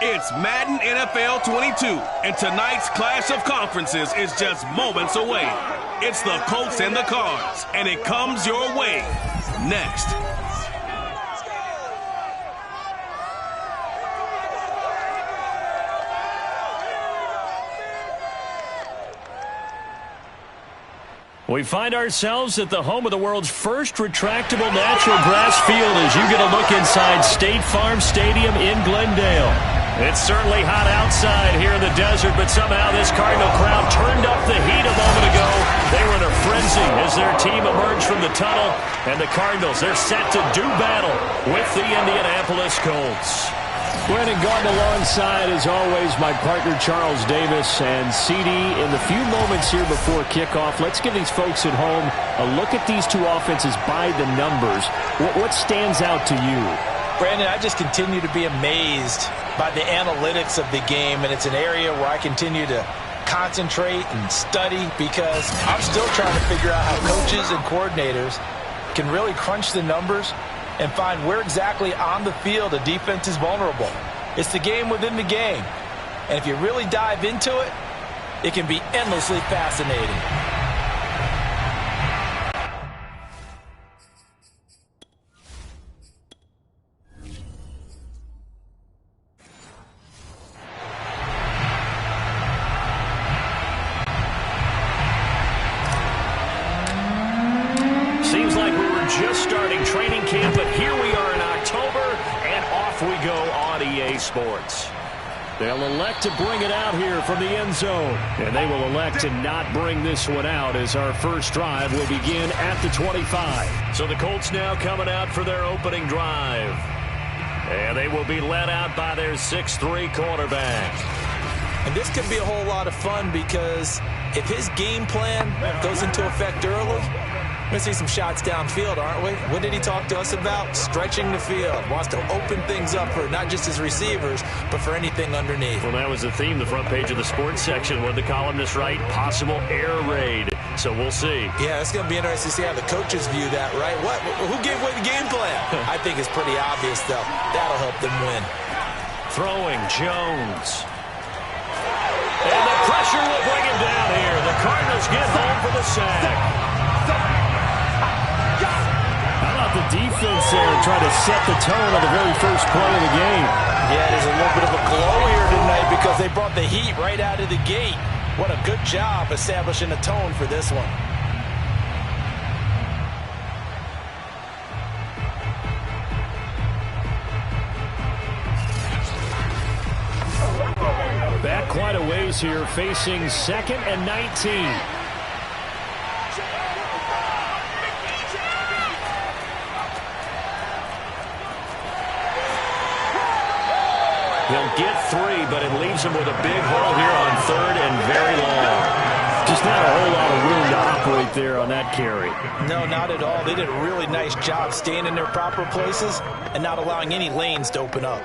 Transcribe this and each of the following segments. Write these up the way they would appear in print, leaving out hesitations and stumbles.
It's Madden NFL 22, and tonight's clash of conferences is just moments away. It's the Colts and the Cards, and it comes your way next. We find ourselves at the home of the world's first retractable natural grass field as you get a look inside State Farm Stadium in Glendale. It's certainly hot outside here in the desert, but somehow this Cardinal crowd turned up the heat a moment ago. They were in a frenzy as their team emerged from the tunnel, and the Cardinals, they're set to do battle with the Indianapolis Colts. Brandon Gardner alongside, as always, my partner Charles Davis. And CD, in the few moments here before kickoff, let's give these folks at home a look at these two offenses by the numbers. What stands out to you? Brandon, I just continue to be amazed by the analytics of the game, and it's an area where I continue to concentrate and study because I'm still trying to figure out how coaches and coordinators can really crunch the numbers and find where exactly on the field a defense is vulnerable. It's the game within the game. And if you really dive into it, it can be endlessly fascinating. Seems like we were just starting training camp, but here we are in October, and off we go on EA Sports. They'll elect to bring it out here from the end zone, and they will elect to not bring this one out as our first drive will begin at the 25. So the Colts now coming out for their opening drive, and they will be led out by their 6'3" quarterback. And this could be a whole lot of fun because if his game plan goes into effect early, we're going to see some shots downfield, aren't we? What did he talk to us about? Stretching the field. Wants to open things up for not just his receivers, but for anything underneath. Well, that was the theme, the front page of the sports section, where the columnist write possible air raid. So we'll see. Yeah, it's going to be interesting to see how the coaches view that, right? Who gave away the game plan? I think it's pretty obvious, though. That'll help them win. Throwing Jones. And the pressure will bring him down here. The Cardinals get home for the sack. The defense there trying to set the tone on the very first play of the game. Yeah, there's a little bit of a glow here tonight because they brought the heat right out of the gate. What a good job establishing a tone for this one. Back quite a ways here, facing 2nd and 19. He'll get 3, but it leaves him with a big hole here on 3rd and very long. Just not a whole lot of room to operate there on that carry. No, not at all. They did a really nice job staying in their proper places and not allowing any lanes to open up.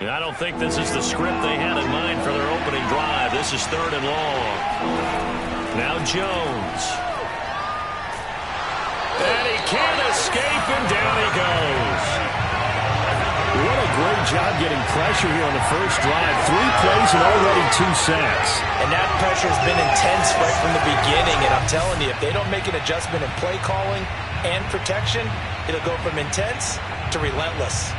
I don't think this is the script they had in mind for their opening drive. This is 3rd and long. Now Jones. And he can't escape, and down he goes. What a great job getting pressure here on the first drive. 3 plays and already 2 sacks. And that pressure has been intense right from the beginning. And I'm telling you, if they don't make an adjustment in play calling and protection, it'll go from intense to relentless.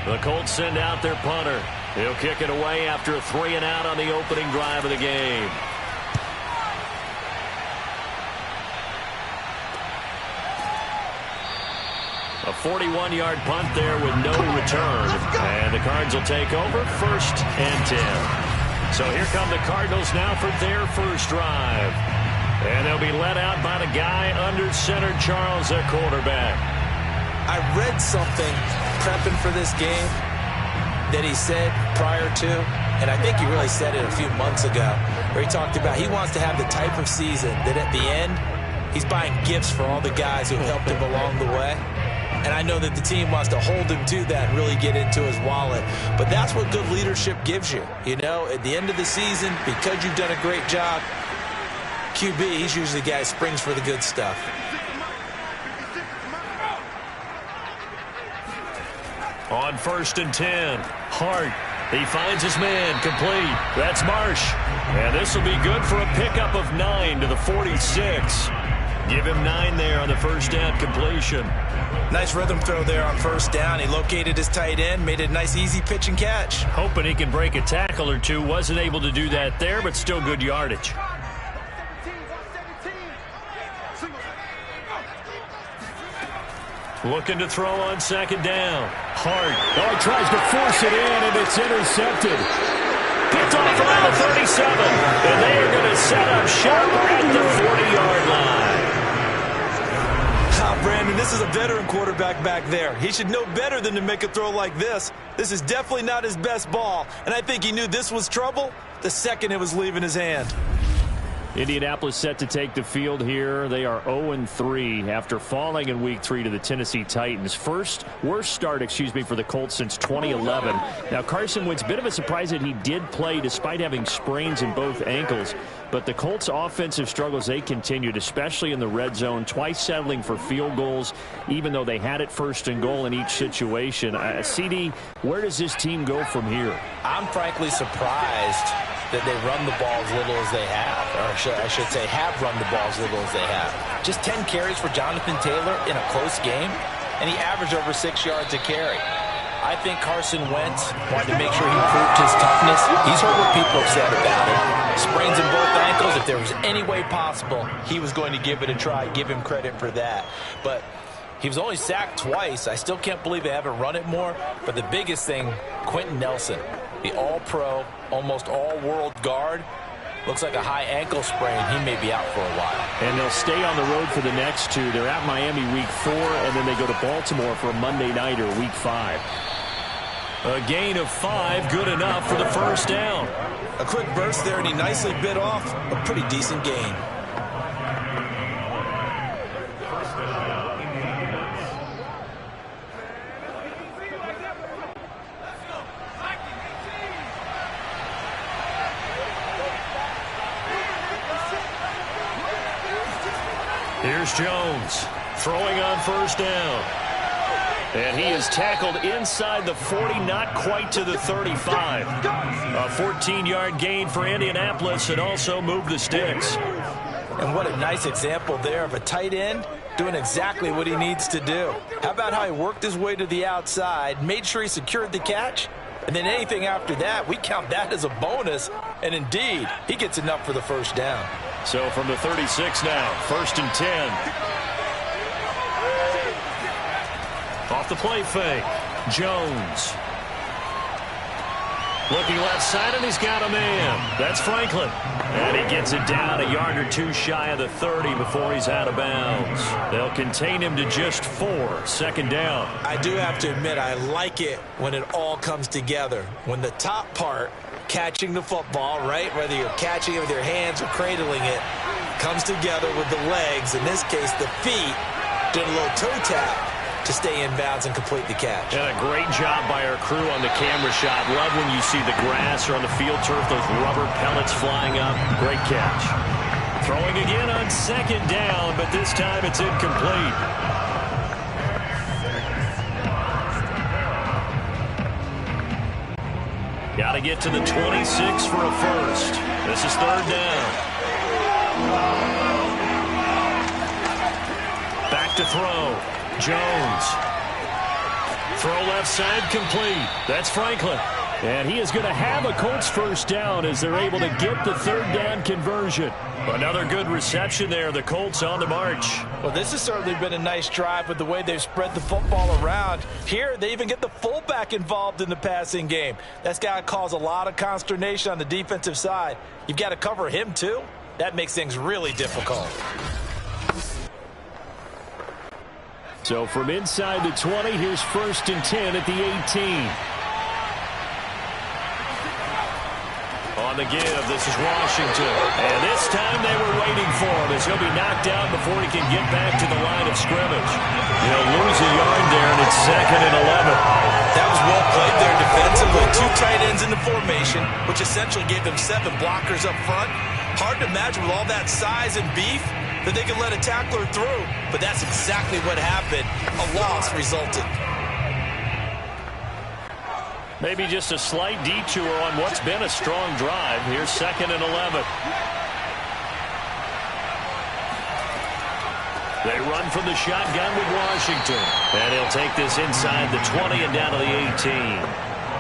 The Colts send out their punter. He'll kick it away after a 3 and out on the opening drive of the game. A 41-yard punt there with no return. And the Cards will take over 1st and 10. So here come the Cardinals now for their first drive. And they'll be led out by the guy under center, Charles, their quarterback. I read something prepping for this game that he said prior to, and I think he really said it a few months ago, where he talked about he wants to have the type of season that at the end, he's buying gifts for all the guys who helped him along the way. And I know that the team wants to hold him to that and really get into his wallet. But that's what good leadership gives you. You know, at the end of the season, because you've done a great job, QB, he's usually the guy who springs for the good stuff. On 1st and 10, Hart. He finds his man, complete. That's Marsh. And this will be good for a pickup of 9 to the 46. Give him 9 there on the first down completion. Nice rhythm throw there on first down. He located his tight end, made it a nice easy pitch and catch. Hoping he can break a tackle or two. Wasn't able to do that there, but still good yardage. Looking to throw on 2nd down. Hart. Oh, he tries to force it in, and it's intercepted. Picked off around the 37. And they are going to set up shop at the 40-yard line. Brandon, this is a veteran quarterback back there. He should know better than to make a throw like this. This is definitely not his best ball, and I think he knew this was trouble the second it was leaving his hand. Indianapolis set to take the field here. They are 0-3 after falling in Week 3 to the Tennessee Titans. Worst start, for the Colts since 2011. Now, Carson Wentz, bit of a surprise that he did play despite having sprains in both ankles. But the Colts' offensive struggles, they continued, especially in the red zone, twice settling for field goals, even though they had it 1st and goal in each situation. CD, where does this team go from here? I'm frankly surprised that they run the ball as little as they have. Or I should say have run the ball as little as they have. Just 10 carries for Jonathan Taylor in a close game, and he averaged over 6 yards a carry. I think Carson Wentz wanted to make sure he proved his toughness. He's heard what people have said about him. Sprains in both ankles. If there was any way possible, he was going to give it a try. Give him credit for that. But he was only sacked twice. I still can't believe they haven't run it more. But the biggest thing, Quentin Nelson, the all-pro, almost all-world guard, looks like a high ankle sprain. He may be out for a while. And they'll stay on the road for the next 2. They're at Miami Week 4, and then they go to Baltimore for a Monday nighter, Week 5. A gain of 5, good enough for the first down. A quick burst there, and he nicely bit off a pretty decent gain. Here's Jones throwing on first down. And he is tackled inside the 40, not quite to the 35. A 14-yard gain for Indianapolis and also moved the sticks. And what a nice example there of a tight end doing exactly what he needs to do. How about how he worked his way to the outside, made sure he secured the catch, and then anything after that, we count that as a bonus. And indeed, he gets enough for the first down. So from the 36 now, 1st and 10. Off the play fake, Jones. Looking left side, and he's got a man. That's Franklin. And he gets it down a yard or 2 shy of the 30 before he's out of bounds. They'll contain him to just 4, 2nd down. I do have to admit, I like it when it all comes together. When the top part, catching the football, right, whether you're catching it with your hands or cradling it, comes together with the legs, in this case the feet, doing a little toe tap to stay in bounds and complete the catch. And a great job by our crew on the camera shot. Love when you see the grass or on the field turf, those rubber pellets flying up. Great catch. Throwing again on 2nd down, but this time it's incomplete. Got to get to the 26 for a first. This is 3rd down. Back to throw. Jones. Throw left side complete. That's Franklin. And he is going to have a Colts first down as they're able to get the 3rd down conversion. Another good reception there. The Colts on the march. Well, this has certainly been a nice drive with the way they've spread the football around. Here, they even get the fullback involved in the passing game. That's got to cause a lot of consternation on the defensive side. You've got to cover him, too. That makes things really difficult. So from inside the 20, here's 1st and 10 at the 18. On the give, this is Washington. And this time they were waiting for him as he'll be knocked out before he can get back to the line of scrimmage. He'll lose a yard there, and it's 2nd and 11. That was well played there defensively. 2 tight ends in the formation, which essentially gave them 7 blockers up front. Hard to imagine with all that size and beef that they could let a tackler through, but that's exactly what happened. A loss resulted. Maybe just a slight detour on what's been a strong drive. Here's 2nd and 11. They run from the shotgun with Washington. And he'll take this inside the 20 and down to the 18.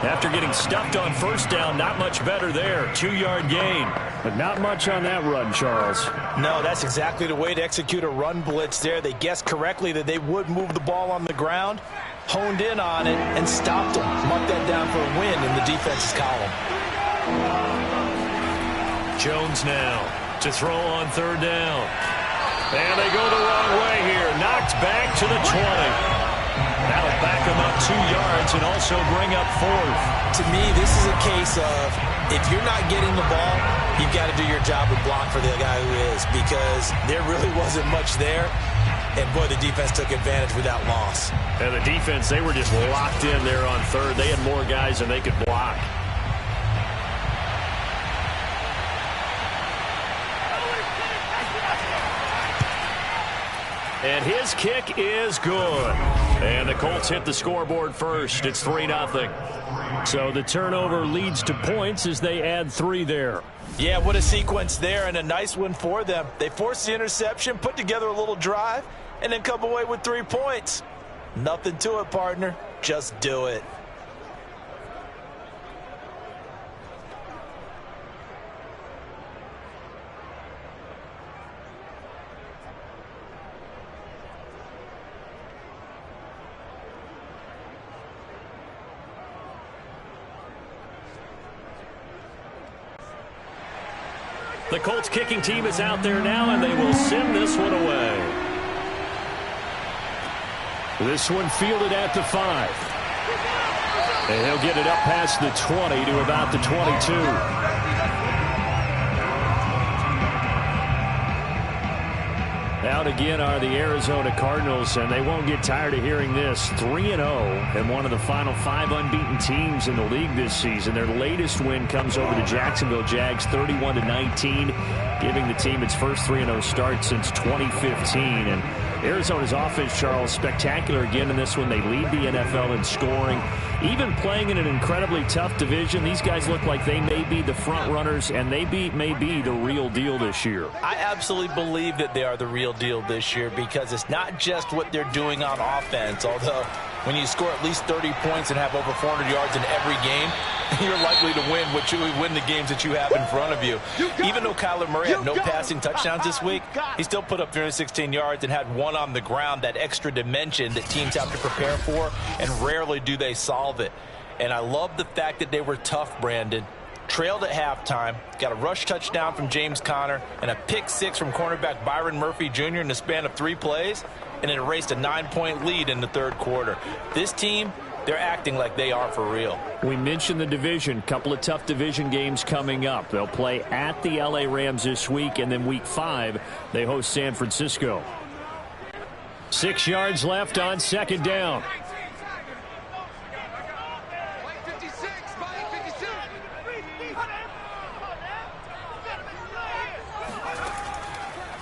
After getting stuffed on first down, not much better there. 2-yard gain. But not much on that run, Charles. No, that's exactly the way to execute a run blitz there. They guessed correctly that they would move the ball on the ground, honed in on it, and stopped them. Mark that down for a win in the defense's column. Jones now to throw on 3rd down. And they go the wrong way here. Knocked back to the 20. That'll back them up 2 yards and also bring up 4th. To me, this is a case of if you're not getting the ball, you've got to do your job and block for the guy who is, because there really wasn't much there. And, boy, the defense took advantage with that loss. And the defense, they were just locked in there on 3rd. They had more guys than they could block. And his kick is good. And the Colts hit the scoreboard first. It's 3-0. So the turnover leads to points as they add 3 there. Yeah, what a sequence there, and a nice one for them. They forced the interception, put together a little drive, and then come away with 3 points. Nothing to it, partner. Just do it. The Colts kicking team is out there now, and they will send this one away. This one fielded at the 5. And he'll get it up past the 20 to about the 22. Out again are the Arizona Cardinals, and they won't get tired of hearing this. 3-0 and one of the final 5 unbeaten teams in the league this season. Their latest win comes over the Jacksonville Jags, 31-19, giving the team its first 3-0 start since 2015. And Arizona's offense, Charles, spectacular again in this one. They lead the NFL in scoring. Even playing in an incredibly tough division, these guys look like they may be the front runners, and they may be the real deal this year. I absolutely believe that they are the real deal this year, because it's not just what they're doing on offense. Although when you score at least 30 points and have over 400 yards in every game, you're likely to win the games that you have in front of you. Even though Kyler Murray had no passing touchdowns this week, he still put up 316 yards and had 1 on the ground, that extra dimension that teams have to prepare for, and rarely do they solve it. And I love the fact that they were tough, Brandon. Trailed at halftime, got a rush touchdown from James Conner, and a pick-6 from cornerback Byron Murphy Jr. in the span of 3 plays, and it erased a 9-point lead in the 3rd quarter. This team, they're acting like they are for real. We mentioned the division. Couple of tough division games coming up. They'll play at the LA Rams this week, and then week 5, they host San Francisco. 6 yards left on 2nd down.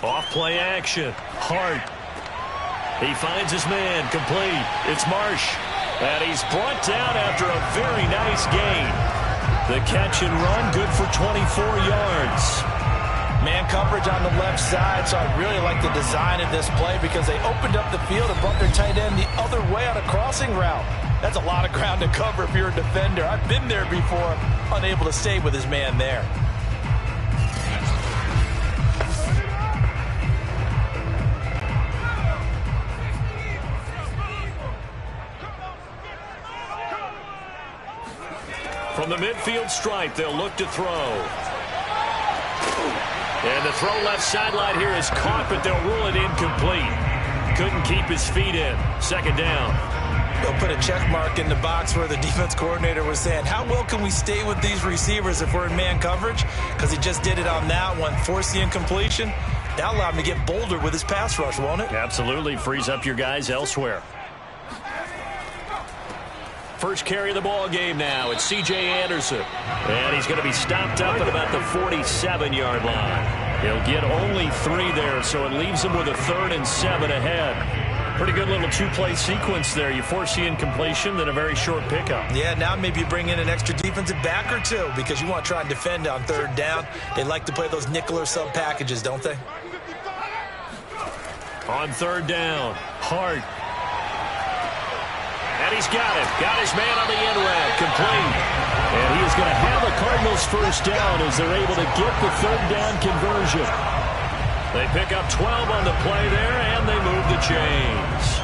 Off play action. Hart. He finds his man. Complete. It's Marsh. And he's brought down after a very nice gain. The catch and run, good for 24 yards. Man coverage on the left side, so I really like the design of this play, because they opened up the field and brought their tight end the other way on a crossing route. That's a lot of ground to cover if you're a defender. I've been there before, unable to stay with his man there. From the midfield stripe, they'll look to throw. And the throw left sideline here is caught, but they'll rule it incomplete. Couldn't keep his feet in. 2nd down. They'll put a check mark in the box where the defense coordinator was saying, how well can we stay with these receivers if we're in man coverage? Because he just did it on that one. Force the incompletion. That'll allow him to get bolder with his pass rush, won't it? Absolutely. Frees up your guys elsewhere. First carry of the ball game now. It's C.J. Anderson. And he's going to be stopped up at about the 47-yard line. He'll get only 3 there, so it leaves him with a 3rd and 7 ahead. Pretty good little 2-play sequence there. You force the incompletion, then a very short pickup. Yeah, now maybe you bring in an extra defensive back or 2 because you want to try and defend on 3rd down. They like to play those nickel or sub packages, don't they? On 3rd down, Hart. And he's got it. Got his man on the end route, complete. And he is going to have the Cardinals first down as they're able to get the 3rd down conversion. They pick up 12 on the play there, and they move the chains.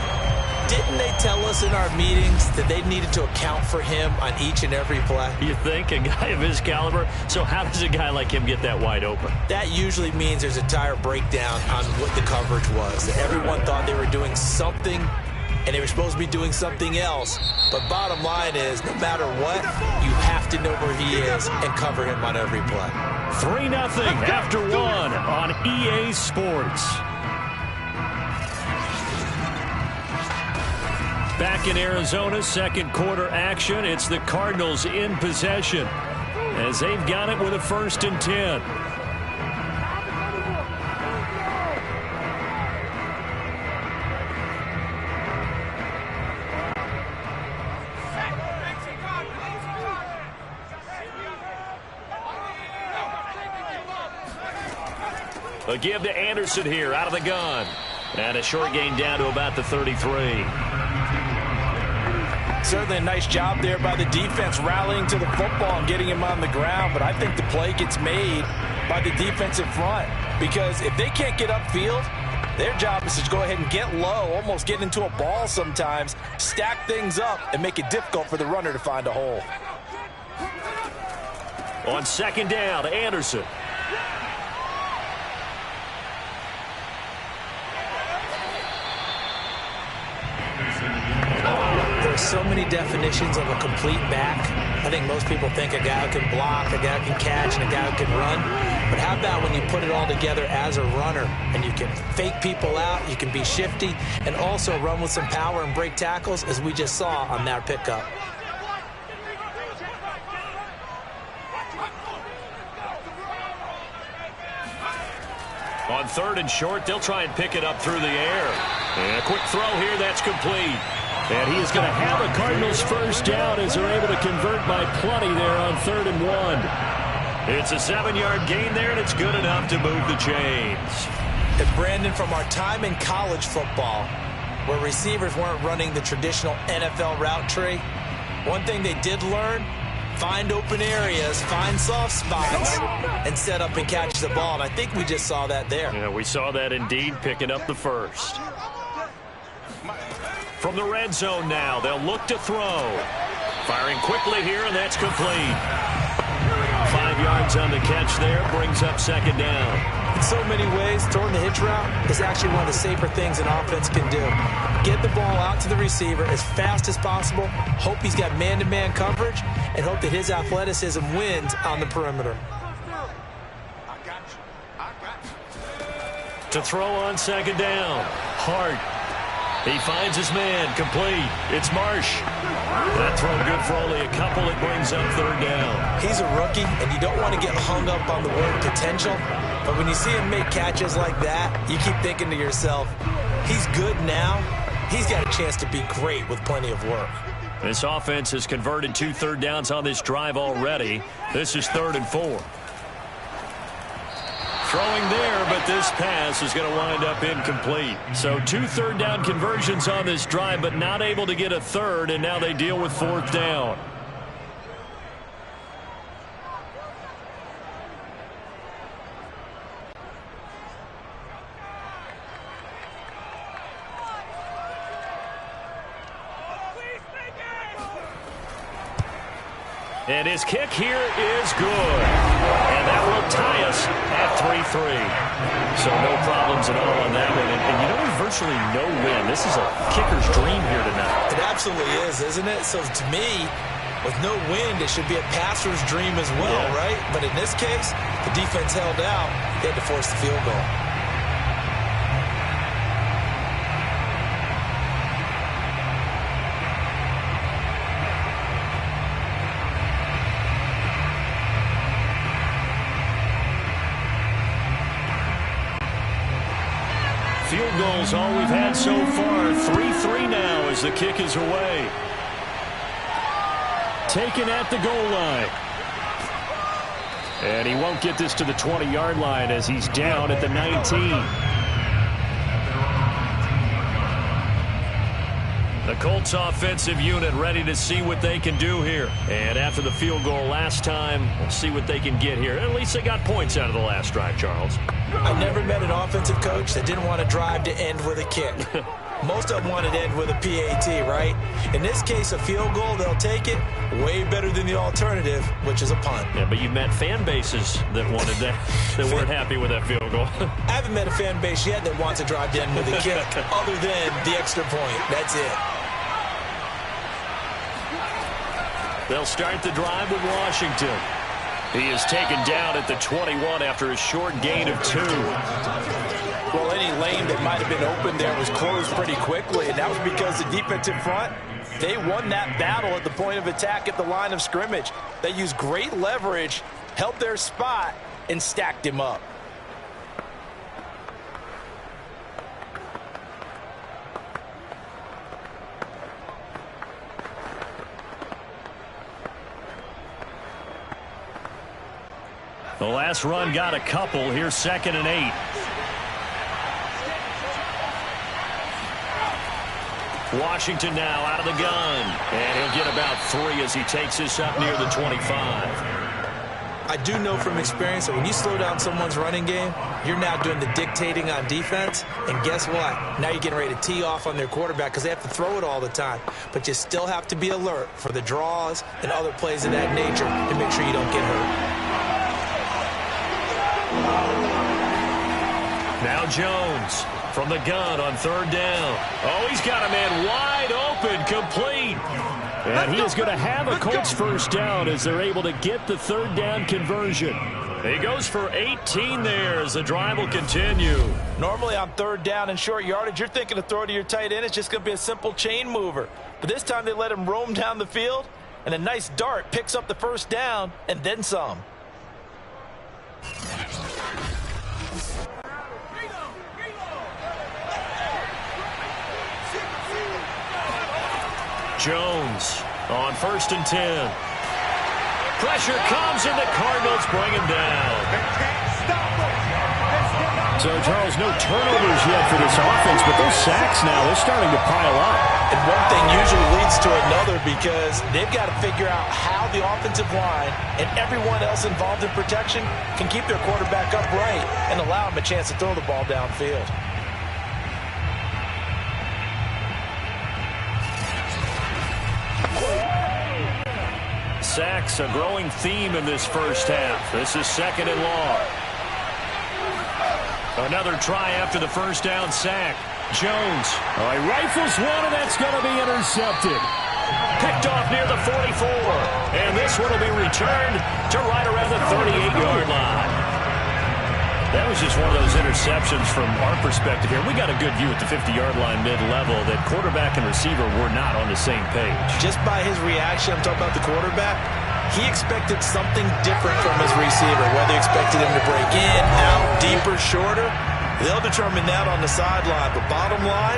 Didn't they tell us in our meetings that they needed to account for him on each and every play? You think? A guy of his caliber? So how does a guy like him get that wide open? That usually means there's a tire breakdown on what the coverage was. That everyone thought they were doing something, and they were supposed to be doing something else. But bottom line is, no matter what, you have to know where he is and cover him on every play. 3-0 after 1 on EA Sports. Back in Arizona, second quarter action. It's the Cardinals in possession as they've got it with a 1st and 10. A give to Anderson here out of the gun. And a short gain down to about the 33. Certainly a nice job there by the defense rallying to the football and getting him on the ground. But I think the play gets made by the defensive front. Because if they can't get upfield, their job is to go ahead and get low, almost get into a ball sometimes, stack things up, and make it difficult for the runner to find a hole. On 2nd down, Anderson. There's so many definitions of a complete back. I think most people think a guy who can block, a guy who can catch, and a guy who can run. But how about when you put it all together as a runner and you can fake people out, you can be shifty, and also run with some power and break tackles, as we just saw on that pickup. On 3rd and short, they'll try and pick it up through the air. And a quick throw here, that's complete. And he is going to have a Cardinals first down as they're able to convert by plenty there on 3rd and 1. It's a 7-yard gain there, and it's good enough to move the chains. And Brandon, from our time in college football, where receivers weren't running the traditional NFL route tree, one thing they did learn, find open areas, find soft spots, and set up and catch the ball. And I think we just saw that there. Yeah, we saw that indeed, picking up the first. From the red zone now, they'll look to throw. Firing quickly here, and that's complete. 5 yards on the catch there, brings up 2nd down. In so many ways, throwing the hitch route is actually one of the safer things an offense can do. Get the ball out to the receiver as fast as possible, hope he's got man-to-man coverage, and hope that his athleticism wins on the perimeter. To throw on 2nd down, Hart. He finds his man, complete. It's Marsh. That throw good for only a couple. It brings up 3rd down. He's a rookie, and you don't want to get hung up on the word potential. But when you see him make catches like that, you keep thinking to yourself, he's good now. He's got a chance to be great with plenty of work. This offense has converted 2 third downs on this drive already. This is 3rd and 4. Throwing there, but this pass is going to wind up incomplete. So 2 third down conversions on this drive, but not able to get a 3rd, and now they deal with 4th down. And his kick here is good. And that will tie us at 3-3. So no problems at all on that one. And you know, there's virtually no win. This is a kicker's dream here tonight. It absolutely is, isn't it? So to me, with no wind, it should be a passer's dream as well, right? But in this case, the defense held out. They had to force the field goal. field goal's all we've had so far. 3-3 now as the kick is away. Taken at the goal line. And he won't get this to the 20-yard line as he's down at the 19. The Colts offensive unit ready to see what they can do here. And after the field goal last time, we'll see what they can get here. At least they got points out of the last drive, Charles. I never met an offensive coach that didn't want to drive to end with a kick. Most of them wanted to end with a PAT, right? In this case, a field goal, they'll take it. Way better than the alternative, which is a punt. Yeah, but you met fan bases that wanted that, that weren't happy with that field goal. I haven't met a fan base yet that wants to drive to end with a kick, other than the extra point. That's it. They'll start the drive with Washington. He is taken down at the 21 after a short gain of 2. Well, any lane that might have been open there was closed pretty quickly, and that was because the defensive front, they won that battle at the point of attack at the line of scrimmage. They used great leverage, held their spot, and stacked him up. The last run got a couple. Here's 2nd and 8. Washington now out of the gun. And he'll get about 3 as he takes this up near the 25. I do know from experience that when you slow down someone's running game, you're now doing the dictating on defense. And guess what? Now you're getting ready to tee off on their quarterback because they have to throw it all the time. But you still have to be alert for the draws and other plays of that nature to make sure you don't get hurt. Now Jones from the gun on 3rd down. Oh, he's got a man wide open, complete. And he is going to have a Colts first down as they're able to get the 3rd down conversion. He goes for 18 there as the drive will continue. Normally on 3rd down and short yardage, you're thinking to throw to your tight end. It's just going to be a simple chain mover. But this time they let him roam down the field, and a nice dart picks up the first down and then some. Jones on 1st and 10. Pressure comes, and the Cardinals bring him down. So, Charles, no turnovers yet for this offense, but those sacks now, they're starting to pile up. And one thing usually leads to another because they've got to figure out how the offensive line and everyone else involved in protection can keep their quarterback upright and allow him a chance to throw the ball downfield. Sacks, a growing theme in this first half. This is 2nd and long. Another try after the first down sack. Jones. He rifles one, and that's going to be intercepted. Picked off near the 44. And this one will be returned to right around the 38-yard line. That was just one of those interceptions from our perspective here. We got a good view at the 50-yard line mid-level that quarterback and receiver were not on the same page. Just by his reaction, I'm talking about the quarterback, he expected something different from his receiver, whether he expected him to break in, out, deeper, shorter. They'll determine that on the sideline. But bottom line,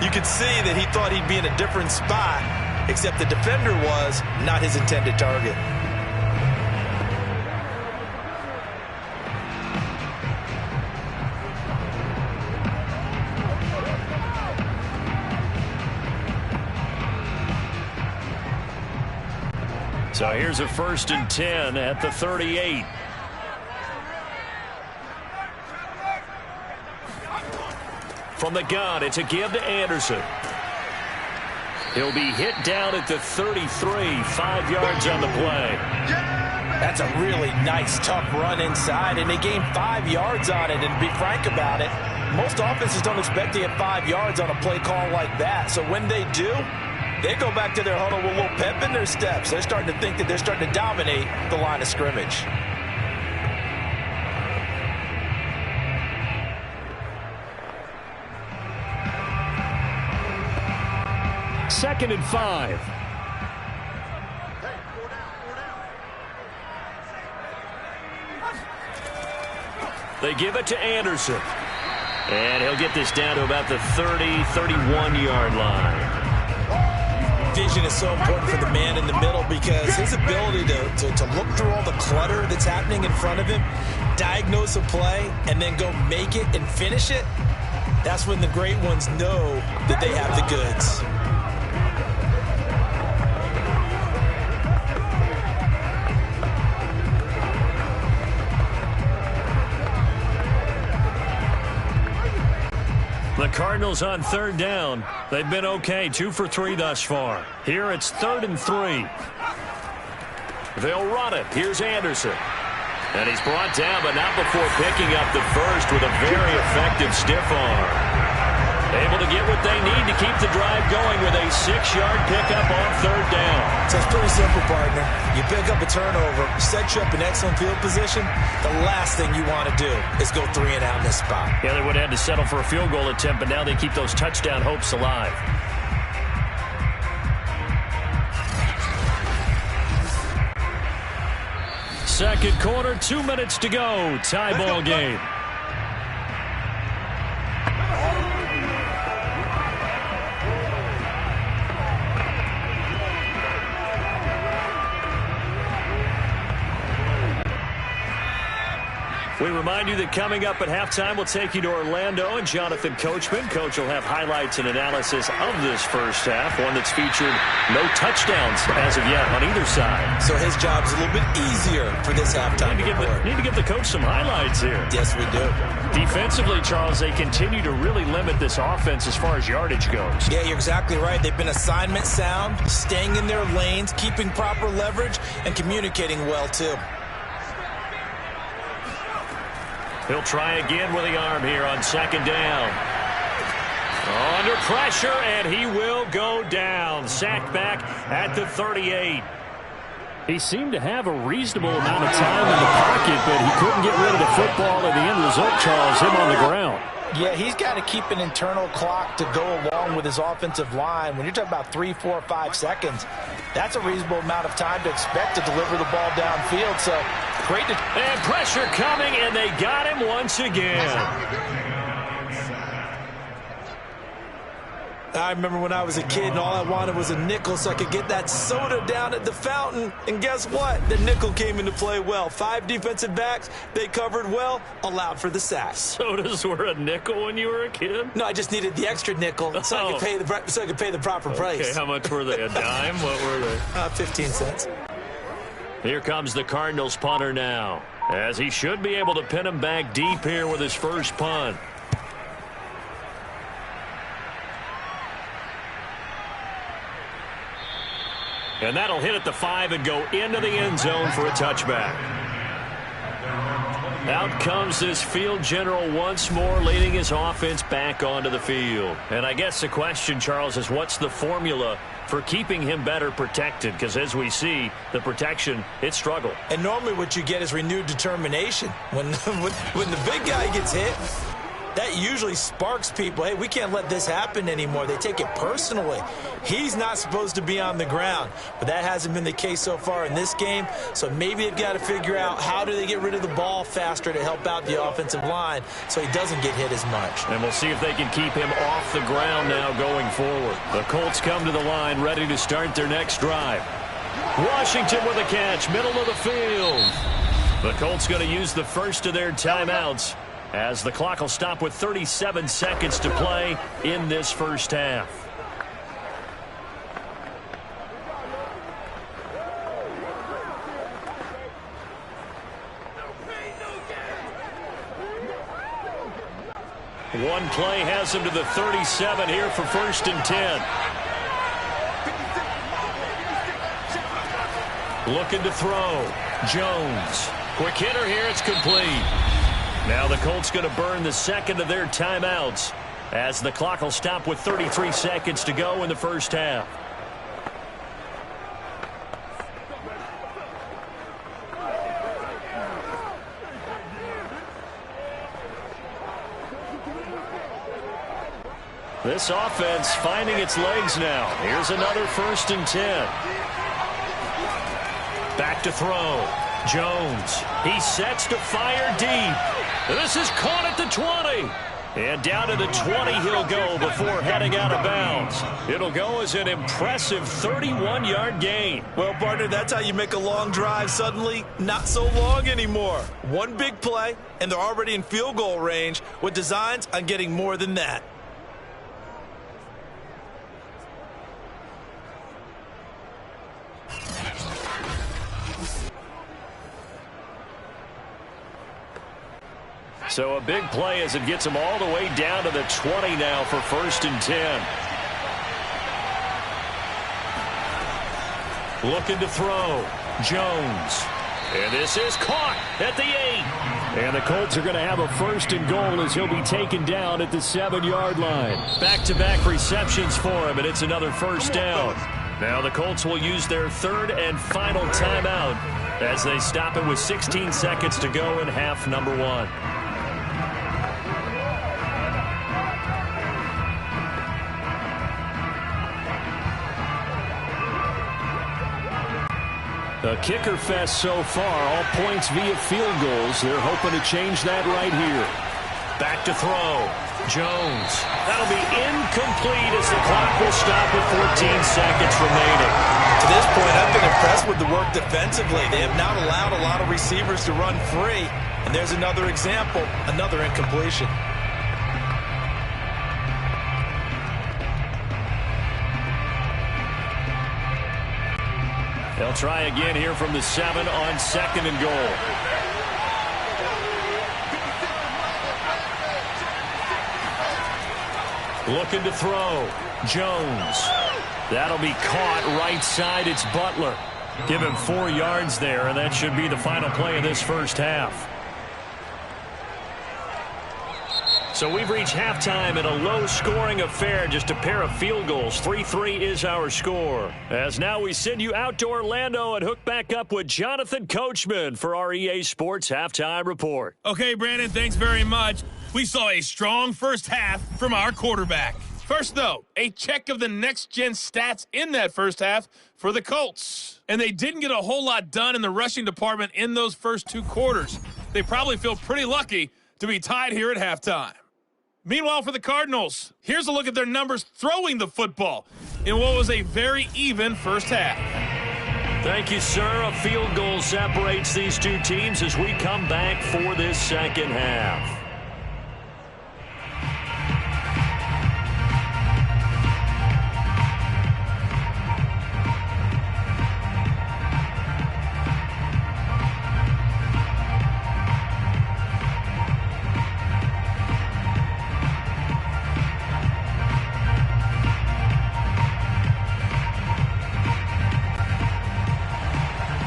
you could see that he thought he'd be in a different spot, except the defender was not his intended target. So here's a 1st and 10 at the 38. From the gun, it's a give to Anderson. He'll be hit down at the 33, 5 yards on the play. That's a really nice, tough run inside, and they gained 5 yards on it. And to be frank about it, most offenses don't expect to get 5 yards on a play call like that. So when they do, they go back to their huddle with a little pep in their steps. They're starting to think that they're starting to dominate the line of scrimmage. Second and 5. They give it to Anderson. And he'll get this down to about the 30, 31-yard line. Vision is so important for the man in the middle because his ability to look through all the clutter that's happening in front of him, diagnose a play, and then go make it and finish it, that's when the great ones know that they have the goods. The Cardinals on third down. They've been okay, 2 for 3 thus far. Here it's 3rd and 3. They'll run it. Here's Anderson. And he's brought down, but not before picking up the first with a very effective stiff arm. Able to get what they need to keep the drive going with a 6-yard pickup on third down. So it's pretty simple, partner. You pick up a turnover, set you up in excellent field position. The last thing you want to do is go 3 and out in this spot. Yeah, they would have had to settle for a field goal attempt, but now they keep those touchdown hopes alive. Second quarter, 2 minutes to go. Tie ball game. We remind you that coming up at halftime, we'll take you to Orlando and Jonathan Coachman. Coach will have highlights and analysis of this first half, one that's featured no touchdowns as of yet on either side. So his job's a little bit easier for this halftime. Need to give the coach some highlights here. Yes, we do. Defensively, Charles, they continue to really limit this offense as far as yardage goes. Yeah, you're exactly right. They've been assignment sound, staying in their lanes, keeping proper leverage, and communicating well, too. He'll try again with the arm here on second down. Under pressure, and he will go down. Sacked back at the 38. He seemed to have a reasonable amount of time in the pocket, but he couldn't get rid of the football, and the end result, Charles, him on the ground. Yeah, he's got to keep an internal clock to go along with his offensive line. When you're talking about 3, 4, 5 seconds, that's a reasonable amount of time to expect to deliver the ball downfield. So great. And pressure coming, and they got him once again. I remember when I was a kid and all I wanted was a nickel so I could get that soda down at the fountain. And guess what? The nickel came into play well. 5 defensive backs, they covered well, allowed for the sack. Sodas were a nickel when you were a kid? No, I just needed the extra nickel so I could pay the proper price. Okay, how much were they? A dime? What were they? 15 cents. Here comes the Cardinals punter now, as he should be able to pin him back deep here with his first punt. And that'll hit at the 5 and go into the end zone for a touchback. Out comes this field general once more, leading his offense back onto the field. And I guess the question, Charles, is what's the formula for keeping him better protected? Because as we see, the protection, it struggled. And normally what you get is renewed determination. When the big guy gets hit, that usually sparks people. Hey, we can't let this happen anymore. They take it personally. He's not supposed to be on the ground, but that hasn't been the case so far in this game. So maybe they've got to figure out how do they get rid of the ball faster to help out the offensive line so he doesn't get hit as much. And we'll see if they can keep him off the ground now going forward. The Colts come to the line ready to start their next drive. Washington with a catch, middle of the field. The Colts going to use the first of their timeouts, as the clock will stop with 37 seconds to play in this first half. One play has him to the 37 here for 1st and 10. Looking to throw. Jones. Quick hitter here. It's complete. Now the Colts going to burn the second of their timeouts, as the clock will stop with 33 seconds to go in the first half. This offense finding its legs now. Here's another 1st and 10. Back to throw. Jones. He sets to fire deep. This is caught at the 20. And down to the 20 he'll go before heading out of bounds. It'll go as an impressive 31-yard gain. Well, partner, that's how you make a long drive suddenly not so long anymore. One big play, and they're already in field goal range with designs on getting more than that. So a big play as it gets him all the way down to the 20 now for 1st and 10. Looking to throw. Jones. And this is caught at the 8. And the Colts are going to have a 1st and goal as he'll be taken down at the 7-yard line. Back-to-back receptions for him, and it's another 1st down. Now the Colts will use their 3rd and final timeout as they stop it with 16 seconds to go in half number 1. A kicker fest so far, all points via field goals. They're hoping to change that right here. Back to throw. Jones. That'll be incomplete as the clock will stop with 14 seconds remaining. To this point, I've been impressed with the work defensively. They have not allowed a lot of receivers to run free. And there's another example, another incompletion. They'll try again here from the 7 on 2nd and goal. Looking to throw. Jones. That'll be caught right side. It's Butler. Give him 4 yards there, and that should be the final play of this first half. So we've reached halftime in a low-scoring affair, just a pair of field goals. 3-3 is our score. As now we send you out to Orlando and hook back up with Jonathan Coachman for our EA Sports Halftime Report. Okay, Brandon, thanks very much. We saw a strong first half from our quarterback. First, though, a check of the next-gen stats in that first half for the Colts. And they didn't get a whole lot done in the rushing department in those first 2 quarters. They probably feel pretty lucky to be tied here at halftime. Meanwhile, for the Cardinals, here's a look at their numbers throwing the football in what was a very even first half. Thank you, sir. A field goal separates these 2 teams as we come back for this second half.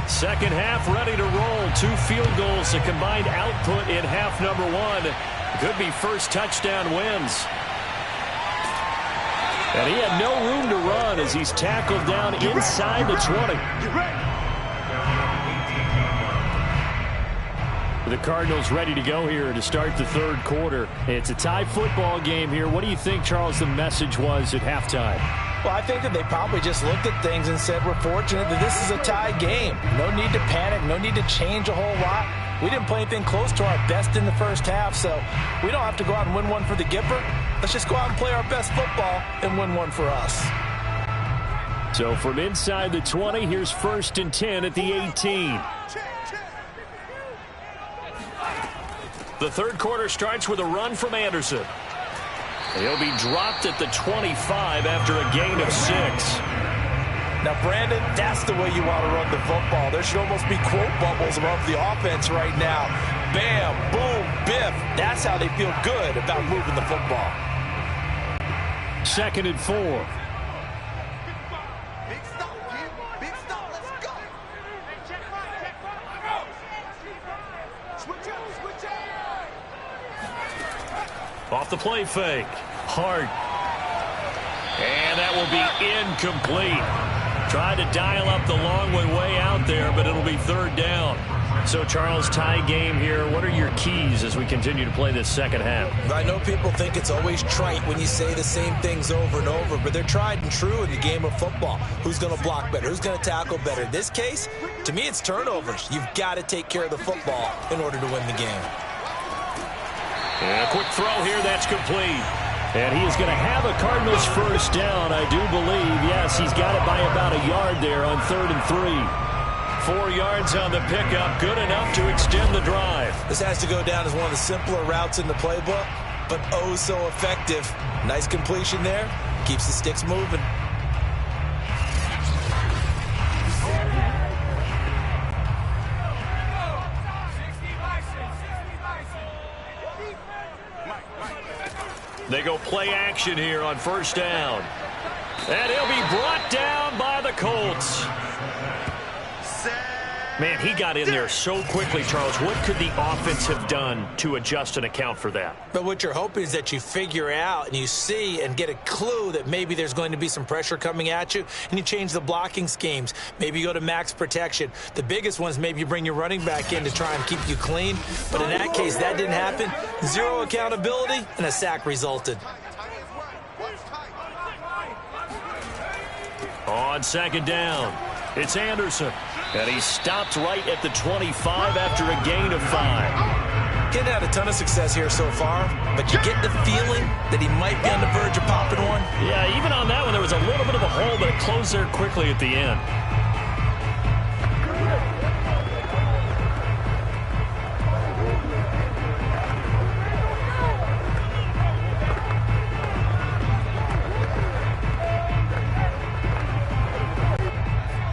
Second half ready to roll. 2 field goals, the combined output in half number 1. Could be first touchdown wins. And he had no room to run as he's tackled down inside the 20. The Cardinals ready to go here to start the 3rd quarter. It's a tie football game here. What do you think, Charles, the message was at halftime? Well, I think that they probably just looked at things and said, we're fortunate that this is a tie game. No need to panic, no need to change a whole lot. We didn't play anything close to our best in the first half, so we don't have to go out and win one for the Gipper. Let's just go out and play our best football and win one for us. So from inside the 20, here's 1st and 10 at the 18. The 3rd quarter starts with a run from Anderson. He'll be dropped at the 25 after a gain of 6. Now, Brandon, that's the way you want to run the football. There should almost be quote bubbles above the offense right now. Bam, boom, biff. That's how they feel good about moving the football. 2nd and 4. Off the play fake. Hart. And that will be incomplete. Tried to dial up the long way out there, but it'll be 3rd down. So, Charles, tie game here. What are your keys as we continue to play this second half? I know people think it's always trite when you say the same things over and over, but they're tried and true in the game of football. Who's going to block better? Who's going to tackle better? In this case, to me, it's turnovers. You've got to take care of the football in order to win the game. And a quick throw here, that's complete. And he is going to have a Cardinals first down, I do believe. Yes, he's got it by about a yard there on 3rd and 3. 4 yards on the pickup, good enough to extend the drive. This has to go down as one of the simpler routes in the playbook, but oh so effective. Nice completion there, keeps the sticks moving. They go play action here on first down. And he'll be brought down by the Colts. Man, he got in there so quickly, Charles. What could the offense have done to adjust and account for that? But what you're hoping is that you figure out and you see and get a clue that maybe there's going to be some pressure coming at you, and you change the blocking schemes. Maybe you go to max protection. The biggest ones, maybe you bring your running back in to try and keep you clean. But in that case, that didn't happen. Zero accountability, and a sack resulted. On second down, it's Anderson. And he stopped right at the 25 after a gain of 5. Getting had a ton of success here so far, but you get the feeling that he might be on the verge of popping one. Yeah, even on that one, there was a little bit of a hole, but it closed there quickly at the end.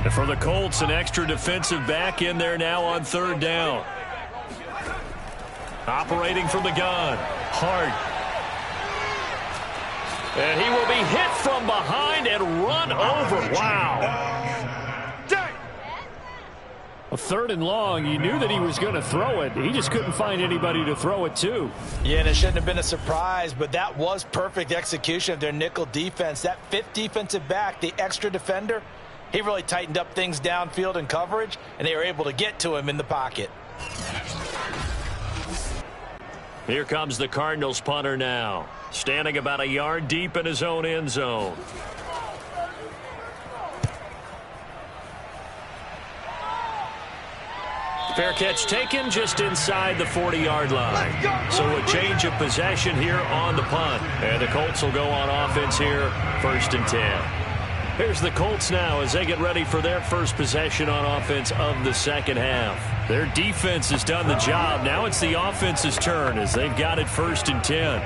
And for the Colts, an extra defensive back in there now on 3rd down. Operating from the gun. Hart. And he will be hit from behind and run over. Wow. A 3rd and long, you knew that he was going to throw it. He just couldn't find anybody to throw it to. Yeah, and it shouldn't have been a surprise, but that was perfect execution of their nickel defense. That 5th defensive back, the extra defender, he really tightened up things downfield in coverage, and they were able to get to him in the pocket. Here comes the Cardinals punter now, standing about a yard deep in his own end zone. Fair catch taken just inside the 40-yard line. So a change of possession here on the punt. And the Colts will go on offense here, 1st and 10. Here's the Colts now as they get ready for their first possession on offense of the second half. Their defense has done the job. Now it's the offense's turn as they've got it 1st and 10.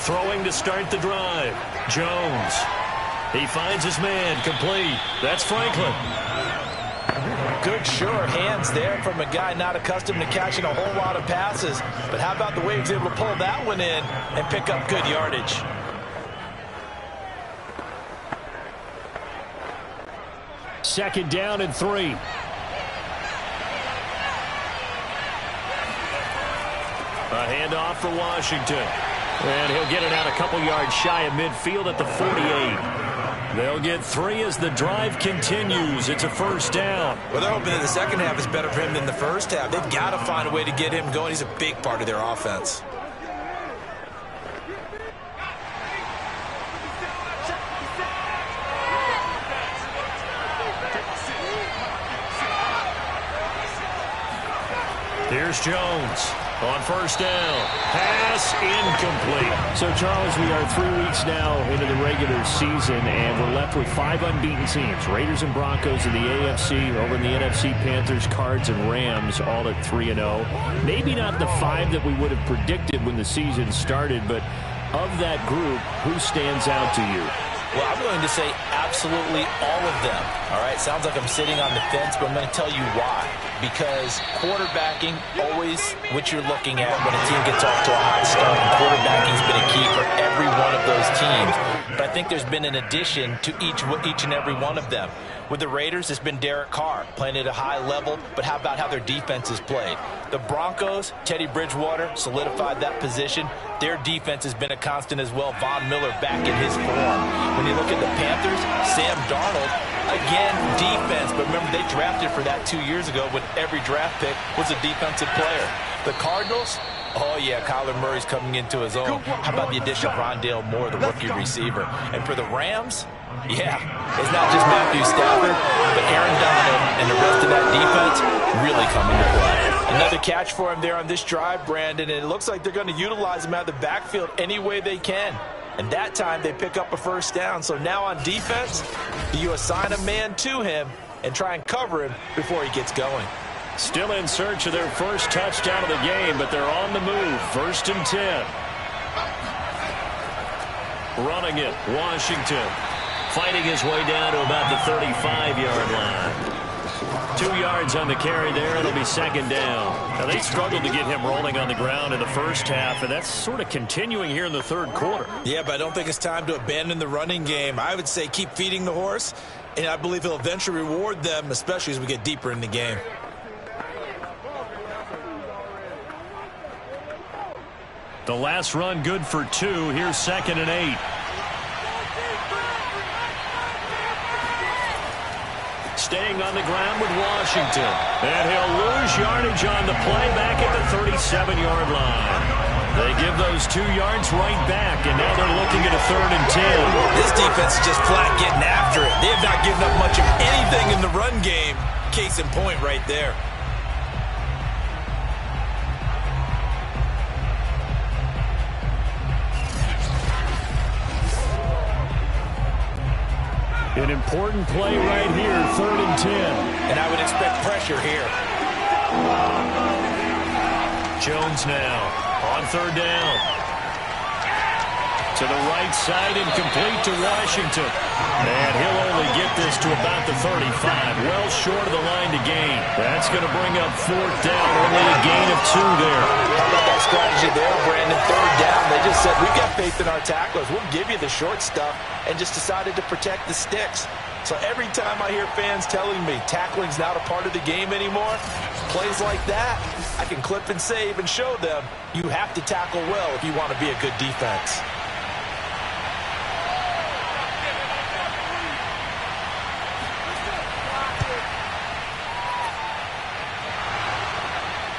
Throwing to start the drive. Jones. He finds his man. Complete. That's Franklin. Good, sure hands there from a guy not accustomed to catching a whole lot of passes. But how about the way he was able to pull that one in and pick up good yardage? Second down and 3. A handoff for Washington. And he'll get it out a couple yards shy of midfield at the 48. They'll get 3 as the drive continues. It's a 1st down. Well, they're hoping that the second half is better for him than the first half. They've got to find a way to get him going. He's a big part of their offense. Here's Jones. On 1st down, pass incomplete. So, Charles, we are 3 weeks now into the regular season, and we're left with 5 unbeaten teams. Raiders and Broncos in the AFC, over in the NFC, Panthers, Cards, and Rams, all at 3-0. Maybe not the 5 that we would have predicted when the season started, but of that group, who stands out to you? Well, I'm going to say absolutely all of them. All right, sounds like I'm sitting on the fence, but I'm going to tell you why. Because quarterbacking, always what you're looking at when a team gets off to a hot start. And quarterbacking's been a key for every one of those teams. But I think there's been an addition to each and every one of them. With the Raiders, it's been Derek Carr playing at a high level, but how about how their defense is played? The Broncos, Teddy Bridgewater solidified that position. Their defense has been a constant as well. Von Miller back in his form. When you look at the Panthers, Sam Darnold, Again, defense, but remember they drafted for that 2 years ago when every draft pick was a defensive player. The Cardinals, oh yeah, Kyler Murray's coming into his own. How about the addition of Rondale Moore, the rookie receiver? And for the Rams, yeah, it's not just Matthew Stafford, but Aaron Donald and the rest of that defense really coming to play. Another catch for him there on this drive, Brandon, and it looks like they're going to utilize him out of the backfield any way they can. And that time they pick up a first down. So now on defense, do you assign a man to him and try and cover him before he gets going? Still in search of their first touchdown of the game, but they're on the move. 1st and 10. Running it, Washington. Fighting his way down to about the 35-yard line. 2 yards on the carry there. It'll be 2nd down. Now, they struggled to get him rolling on the ground in the first half, and that's sort of continuing here in the 3rd quarter. Yeah, but I don't think it's time to abandon the running game. I would say keep feeding the horse, and I believe he'll eventually reward them, especially as we get deeper in the game. The last run good for 2. Here's 2nd and 8. Staying on the ground with Washington. And he'll lose yardage on the play back at the 37-yard line. They give those 2 yards right back, and now they're looking at a 3rd and 10. This defense is just flat getting after it. They have not given up much of anything in the run game. Case in point right there. An important play right here, 3rd and 10. And I would expect pressure here. Jones now on 3rd down. To the right side and complete to Washington. And he'll only get this to about the 35, well short of the line to gain. That's going to bring up 4th down, only a gain of 2 there. How about that strategy there, Brandon? 3rd down, they just said, we've got faith in our tacklers. We'll give you the short stuff, and just decided to protect the sticks. So every time I hear fans telling me tackling's not a part of the game anymore, plays like that, I can clip and save and show them you have to tackle well if you want to be a good defense.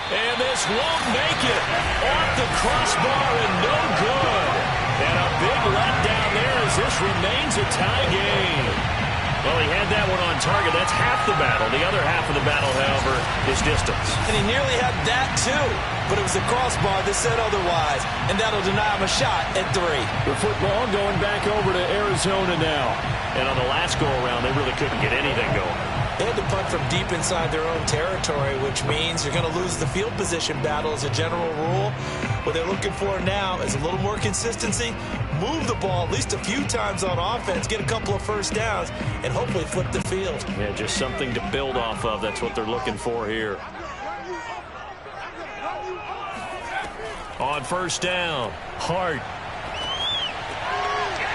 And this won't make it. Off the crossbar and no good. And a big letdown there as this remains a tie game. Well, he had that one on target. That's half the battle. The other half of the battle, however, is distance. And he nearly had that, too. But it was the crossbar that said otherwise. And that'll deny him a shot at 3. The football going back over to Arizona now. And on the last go-around, they really couldn't get anything going. They had to punt from deep inside their own territory, which means you're going to lose the field position battle as a general rule. What they're looking for now is a little more consistency, move the ball at least a few times on offense, get a couple of first downs, and hopefully flip the field. Yeah, just something to build off of. That's what they're looking for here. On 1st down, Hart.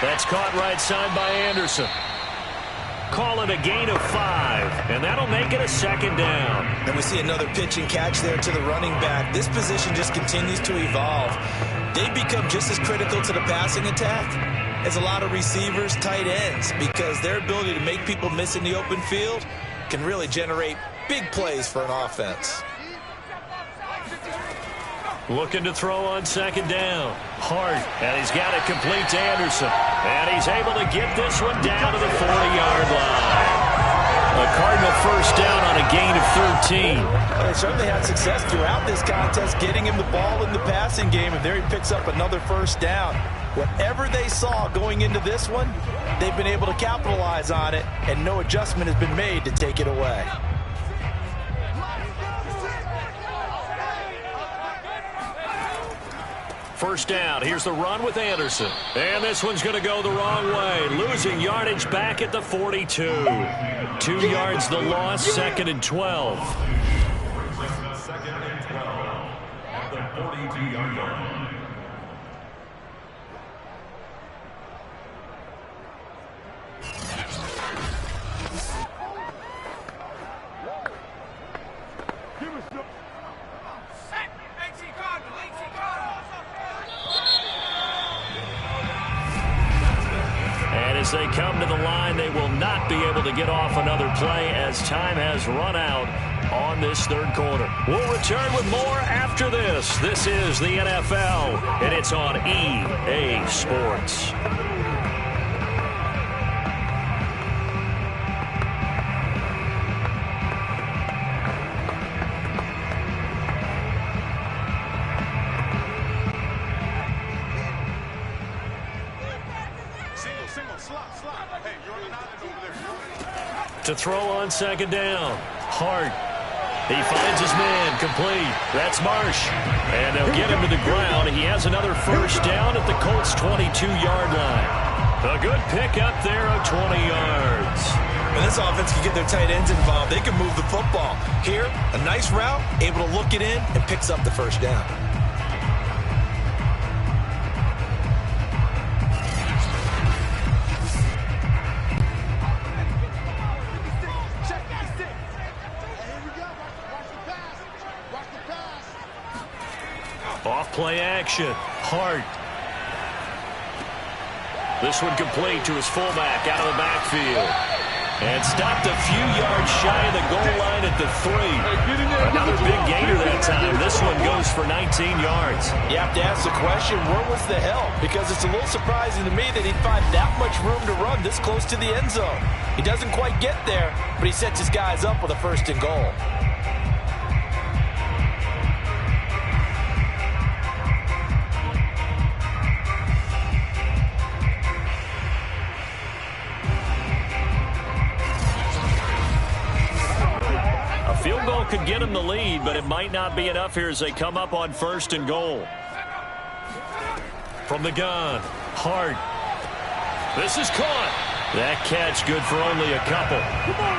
That's caught right side by Anderson. Call it a gain of 5, and that'll make it a 2nd down. And we see another pitch and catch there to the running back. This position just continues to evolve. They become just as critical to the passing attack as a lot of receivers, tight ends, because their ability to make people miss in the open field can really generate big plays for an offense. Looking to throw on 2nd down. Hart, and he's got it complete to Anderson. And he's able to get this one down to the 40-yard line. A Cardinal first down on a gain of 13. Well, they certainly had success throughout this contest, getting him the ball in the passing game, and there he picks up another first down. Whatever they saw going into this one, they've been able to capitalize on it, and no adjustment has been made to take it away. First down. Here's the run with Anderson. And this one's going to go the wrong way. Losing yardage back at the 42. 2 yards the loss, 2nd and 12. 2nd and 12 at the 42-yard line. as they come to the line, they will not be able to get off another play as time has run out on this third quarter. We'll return with more after this. This is the NFL, and it's on EA Sports. To throw on second down. Hart. He finds his man. Complete. That's Marsh. And they'll get him to the ground. He has another first down at the Colts' 22-yard line. A good pickup there of 20 yards. And this offense can get their tight ends involved. They can move the football. Here, a nice route, able to look it in, and picks up the first down. Off-play action. Hart. This one complete to his fullback out of the backfield. And stopped a few yards shy of the goal line at the 3. Another big gainer that time. This one goes for 19 yards. You have to ask the question, where was the help? Because it's a little surprising to me that he'd find that much room to run this close to the end zone. He doesn't quite get there, but he sets his guys up with a first and goal. Field goal could get him the lead, but it might not be enough here as they come up on first and goal. From the gun, Hart. This is caught. That catch good for only a couple.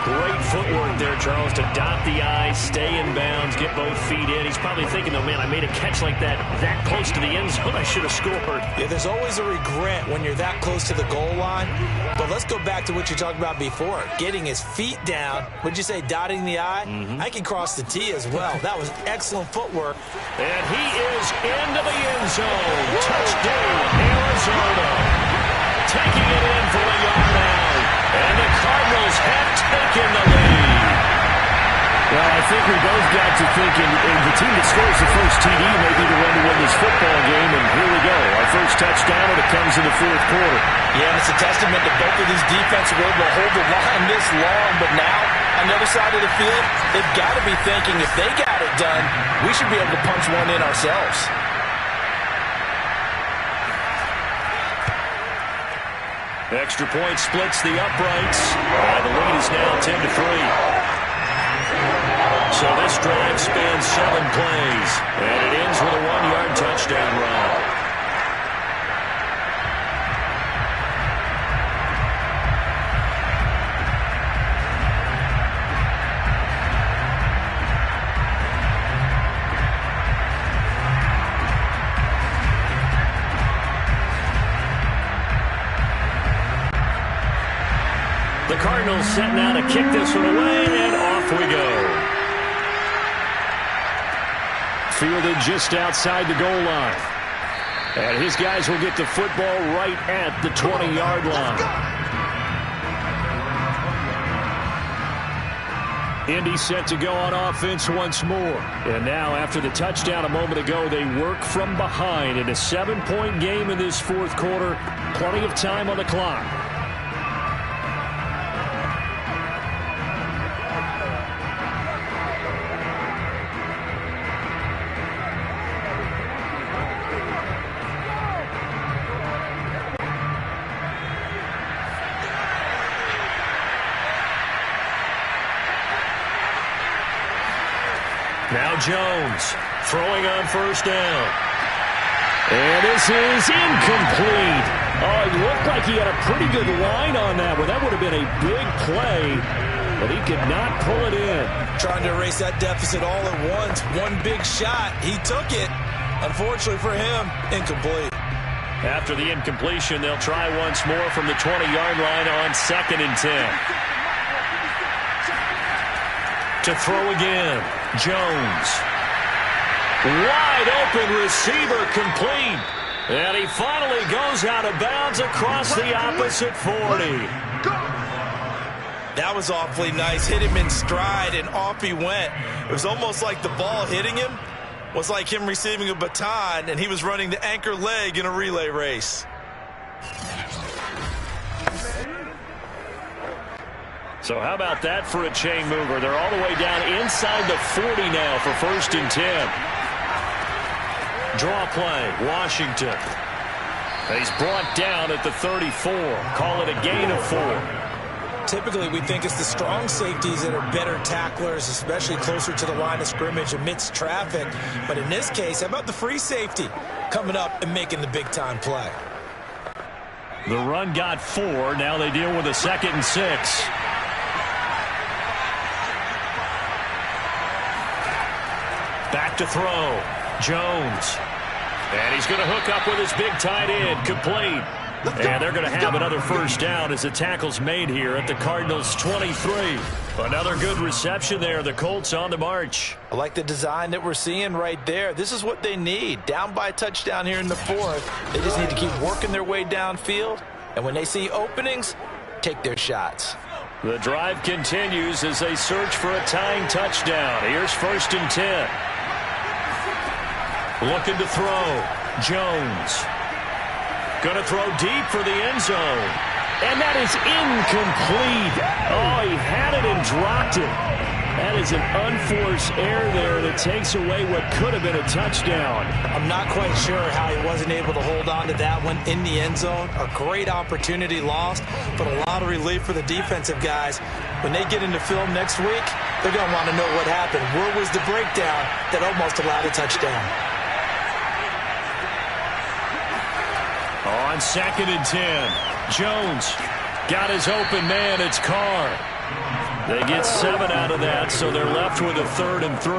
Great footwork there, Charles, to dot the I, stay in bounds, get both feet in. He's probably thinking, though, man, I made a catch like that close to the end zone. I should have scored. Yeah, there's always a regret when you're that close to the goal line. But let's go back to what you talked about before. Getting his feet down. Would you say dotting the I? I can cross the T as well. That was excellent footwork. And he is into the end zone. Touchdown, Arizona. Taking it in for a yard out. And the Cardinals have taken the lead. Well, I think we both got to thinking the team that scores the first TD may be the one to win this football game, and here we go. Our first touchdown, and it comes in the fourth quarter. Yeah, and it's a testament that both of these defenses were able to hold the line this long, but now, on the other side of the field, they've got to be thinking if they got it done, we should be able to punch one in ourselves. Extra point splits the uprights. The lead is now 10-3. So this drive spans 7 plays, and it ends with a 1-yard touchdown run. The Cardinals set now to kick this one away, and off we go. Fielded just outside the goal line. And his guys will get the football right at the 20-yard line. Indy set to go on offense once more. And now, after the touchdown a moment ago, they work from behind in a 7-point game in this fourth quarter. Plenty of time on the clock. Now Jones throwing on first down. And this is incomplete. Oh, it looked like he had a pretty good line on that one. That would have been a big play, but he could not pull it in. Trying to erase that deficit all at once. One big shot. He took it. Unfortunately for him, incomplete. After the incompletion, they'll try once more from the 20-yard line on 2nd and 10. To throw again, Jones. Wide open receiver complete. And he finally goes out of bounds across the opposite 40. That was awfully nice. Hit him in stride, and off he went. It was almost like the ball hitting him was like him receiving a baton, and he was running the anchor leg in a relay race. So how about that for a chain mover? They're all the way down inside the 40 now for 1st and 10. Draw play, Washington. He's brought down at the 34. Call it a gain of 4. Typically, we think it's the strong safeties that are better tacklers, especially closer to the line of scrimmage amidst traffic. But in this case, how about the free safety coming up and making the big-time play? The run got 4. Now they deal with a 2nd and 6. Back to throw. Jones. And he's going to hook up with his big tight end. Complete. And they're going to have another first down as the tackle's made here at the Cardinals' 23. Another good reception there. The Colts on the march. I like the design that we're seeing right there. This is what they need. Down by a touchdown here in the 4th. They just need to keep working their way downfield. And when they see openings, take their shots. The drive continues as they search for a tying touchdown. Here's 1st and 10. Looking to throw. Jones. Going to throw deep for the end zone. And that is incomplete. Oh, he had it and dropped it. That is an unforced error there that takes away what could have been a touchdown. I'm not quite sure how he wasn't able to hold on to that one in the end zone. A great opportunity lost, but a lot of relief for the defensive guys. When they get into film next week, they're going to want to know what happened. Where was the breakdown that almost allowed a touchdown? On 2nd and 10, Jones got his open man. It's Carr. They get 7 out of that, so they're left with a 3rd and 3.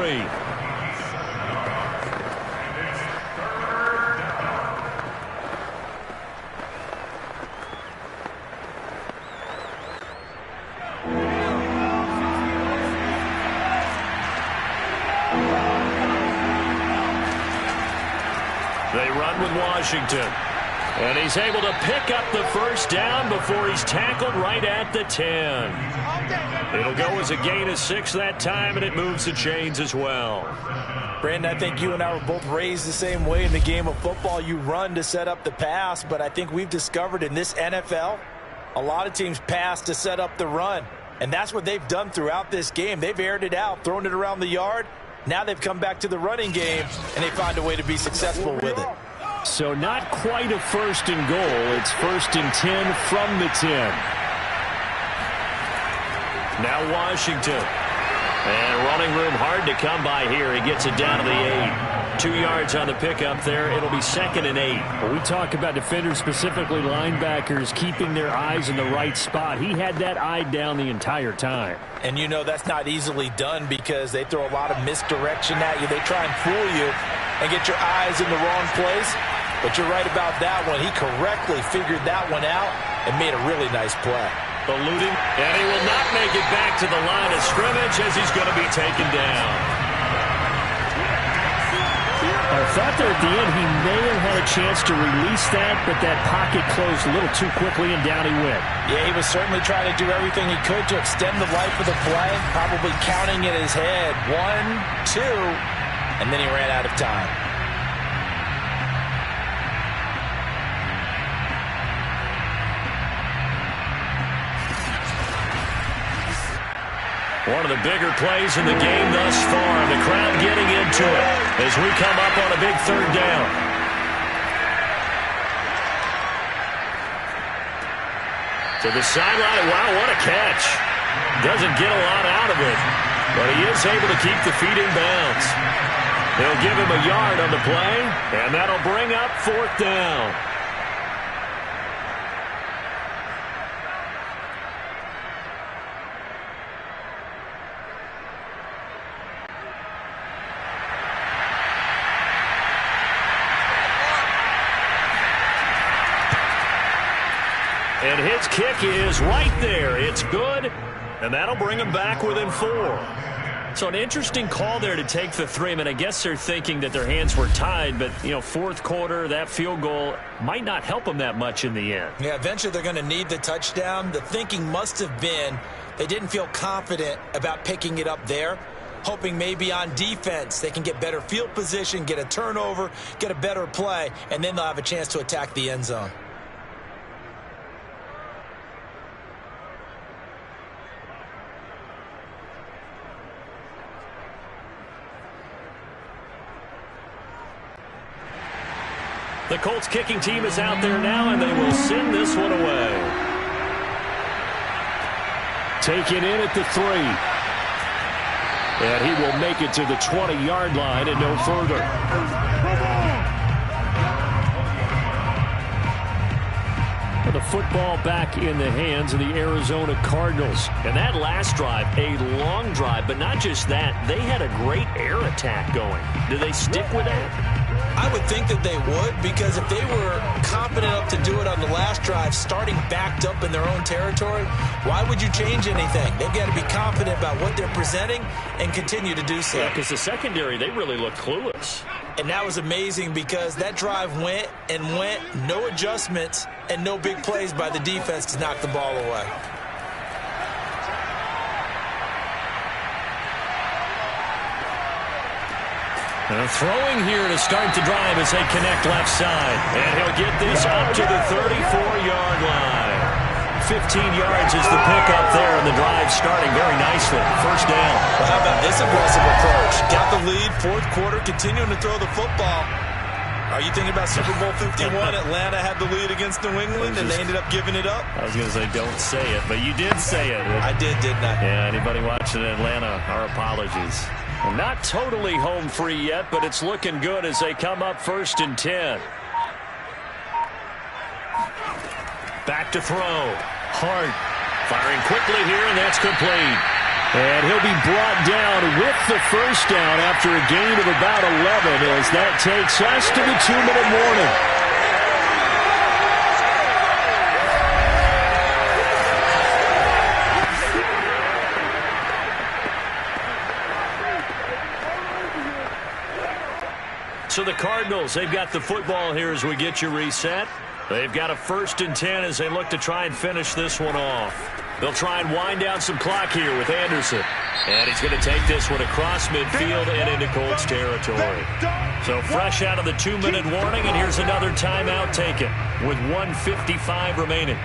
They run with Washington. And he's able to pick up the first down before he's tackled right at the 10. It'll go as a gain of 6 that time, and it moves the chains as well. Brandon, I think you and I were both raised the same way in the game of football. You run to set up the pass, but I think we've discovered in this NFL, a lot of teams pass to set up the run. And that's what they've done throughout this game. They've aired it out, thrown it around the yard. Now they've come back to the running game, and they find a way to be successful with it. So not quite a 1st and goal. It's 1st and 10 from the 10. Now Washington. And running room hard to come by here. He gets it down to the 8. 2 yards on the pickup there. It'll be 2nd and 8. Well, we talk about defenders, specifically linebackers, keeping their eyes in the right spot. He had that eye down the entire time. And you know that's not easily done because they throw a lot of misdirection at you. They try and fool you and get your eyes in the wrong place. But you're right about that one. He correctly figured that one out and made a really nice play. Eluding, and he will not make it back to the line of scrimmage as he's going to be taken down. I thought there at the end he may have had a chance to release that, but that pocket closed a little too quickly, and down he went. Yeah, he was certainly trying to do everything he could to extend the life of the play, probably counting in his head 1, 2, and then he ran out of time. One of the bigger plays in the game thus far. The crowd getting into it as we come up on a big 3rd down. To the sideline. Wow, what a catch. Doesn't get a lot out of it, but he is able to keep the feet in bounds. They'll give him a yard on the play, and that'll bring up 4th down. And his kick is right there. It's good, and that'll bring him back within 4. So an interesting call there to take the 3. I mean, I guess they're thinking that their hands were tied, but, you know, fourth quarter, that field goal might not help them that much in the end. Yeah, eventually they're going to need the touchdown. The thinking must have been they didn't feel confident about picking it up there, hoping maybe on defense they can get better field position, get a turnover, get a better play, and then they'll have a chance to attack the end zone. The Colts kicking team is out there now, and they will send this one away. Taken in at the 3. And he will make it to the 20-yard line and no further. The football back in the hands of the Arizona Cardinals. And that last drive, a long drive, but not just that. They had a great air attack going. Do they stick with that? I would think that they would, because if they were confident enough to do it on the last drive, starting backed up in their own territory, why would you change anything? They've got to be confident about what they're presenting and continue to do so. Yeah, because the secondary, they really look clueless. And that was amazing because that drive went and went, no adjustments and no big plays by the defense to knock the ball away. And throwing here to start the drive as they connect left side. And he'll get this up to the 34-yard line. 15 yards is the pickup there, and the drive starting very nicely. First down. Well, how about this aggressive approach? Got the lead, fourth quarter, continuing to throw the football. Are you thinking about Super Bowl 51? Atlanta had the lead against New England, and they ended up giving it up? I was going to say, don't say it, but you did say it. I did, didn't I? Yeah, anybody watching Atlanta, our apologies. Not totally home free yet, but it's looking good as they come up 1st and 10. Back to throw. Hart firing quickly here, and that's complete. And he'll be brought down with the first down after a gain of about 11 as that takes us to the 2-minute warning. So the Cardinals, they've got the football here as we get you reset. They've got a 1st and 10 as they look to try and finish this one off. They'll try and wind down some clock here with Anderson. And he's going to take this one across midfield and into Colts territory. So fresh out of the 2-minute warning, and here's another timeout taken with 1:55 remaining.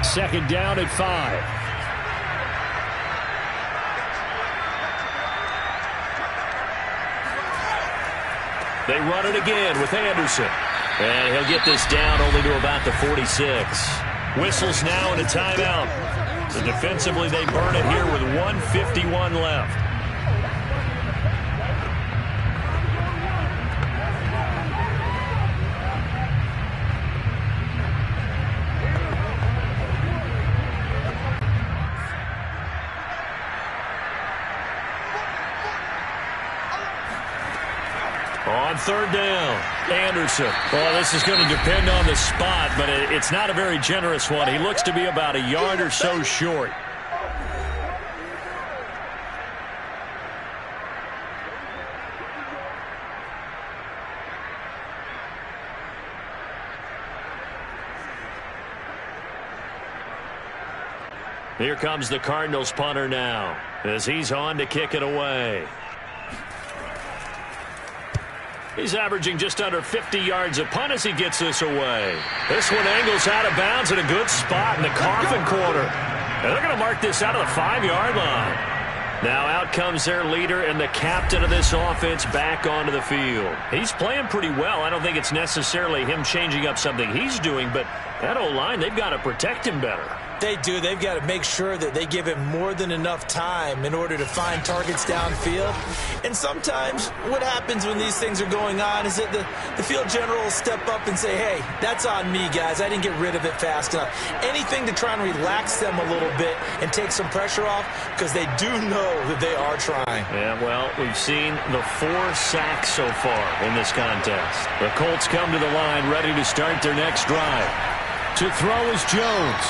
Second down at 5. They run it again with Anderson. And he'll get this down only to about the 46. Whistles now and a timeout. So defensively, they burn it here with 1:51 left. On third down, Anderson. Well, this is going to depend on the spot, but it's not a very generous one. He looks to be about a yard or so short. Here comes the Cardinals punter now as he's on to kick it away. He's averaging just under 50 yards a punt as he gets this away. This one angles out of bounds in a good spot in the coffin corner. And they're going to mark this out of the 5-yard line. Now out comes their leader and the captain of this offense back onto the field. He's playing pretty well. I don't think it's necessarily him changing up something he's doing, but that O-line, they've got to protect him better. They do. They've got to make sure that they give him more than enough time in order to find targets downfield. And sometimes what happens when these things are going on is that the field general will step up and say, hey, that's on me, guys. I didn't get rid of it fast enough. Anything to try and relax them a little bit and take some pressure off, because they do know that they are trying. Yeah, well, we've seen the 4 sacks so far in this contest. The Colts come to the line ready to start their next drive. To throw is Jones.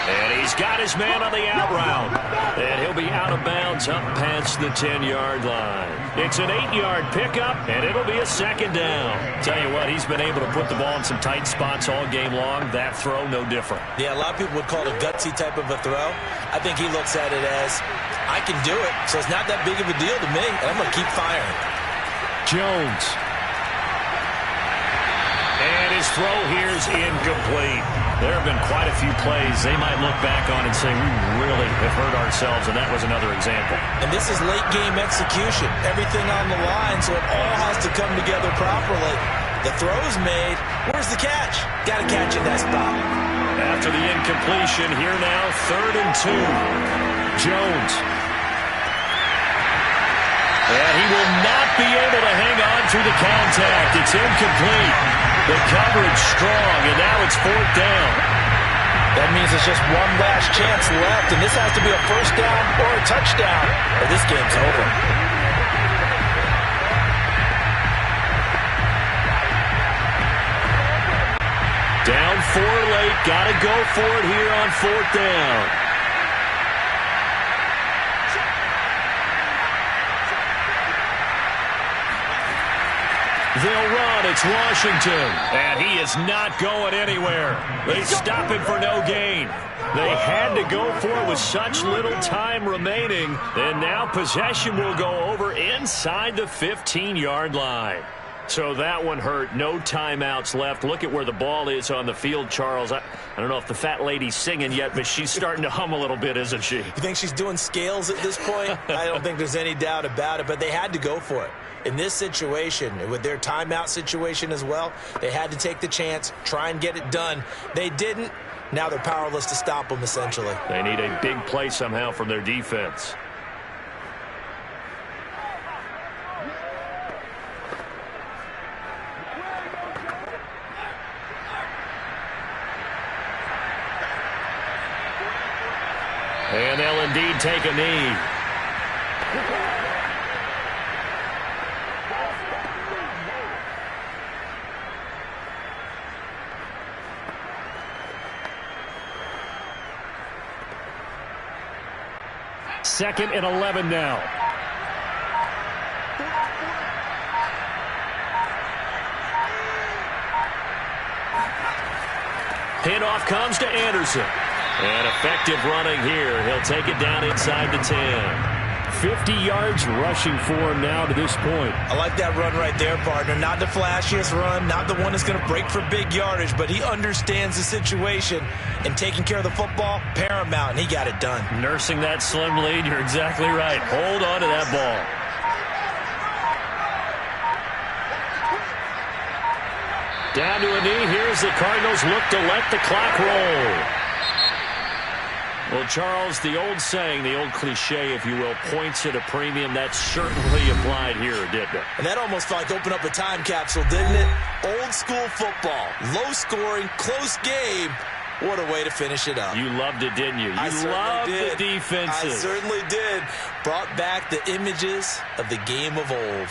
And he's got his man on the out route. And he'll be out of bounds up past the 10-yard line. It's an 8-yard pickup, and it'll be a second down. Tell you what, he's been able to put the ball in some tight spots all game long. That throw, no different. Yeah, a lot of people would call it a gutsy type of a throw. I think he looks at it as, I can do it, so it's not that big of a deal to me, and I'm going to keep firing. Jones. And his throw here's incomplete. There have been quite a few plays they might look back on and say, we really have hurt ourselves, and that was another example. And this is late-game execution. Everything on the line, so it all has to come together properly. The throw's made. Where's the catch? Got to catch in that spot. After the incompletion, here now, 3rd and 2. Jones. And he will not be able to hang on through the contact. It's incomplete. The coverage strong, and now it's 4th down. That means it's just one last chance left, and this has to be a first down or a touchdown, or this game's over. Down 4 late, got to go for it here on 4th down. They'll run. It's Washington. And he is not going anywhere. They stop him for no gain. They had to go for it with such little time remaining. And now possession will go over inside the 15-yard line. So that one hurt. No timeouts left. Look at where the ball is on the field, Charles. I don't know if the fat lady's singing yet, but she's starting to hum a little bit, isn't she? You think she's doing scales at this point? I don't think there's any doubt about it, but they had to go for it. In this situation, with their timeout situation as well, they had to take the chance, try and get it done. They didn't. Now they're powerless to stop them, essentially. They need a big play somehow from their defense. And they'll indeed take a knee. Second and 11 now. Handoff comes to Anderson. And effective running here. He'll take it down inside the 10. 50 yards rushing for him now to this point. I like that run right there, partner. Not the flashiest run, not the one that's going to break for big yardage, but he understands the situation, and taking care of the football, paramount, and he got it done. Nursing that slim lead, you're exactly right. Hold on to that ball. Down to a knee. Here's the Cardinals look to let the clock roll. Well, Charles, the old saying, the old cliche, if you will, points at a premium. That certainly applied here, didn't it? And that almost like opened up a time capsule, didn't it? Old school football, low scoring, close game. What a way to finish it up. You loved it, didn't you? I loved did. The defenses. I certainly did. Brought back the images of the game of old.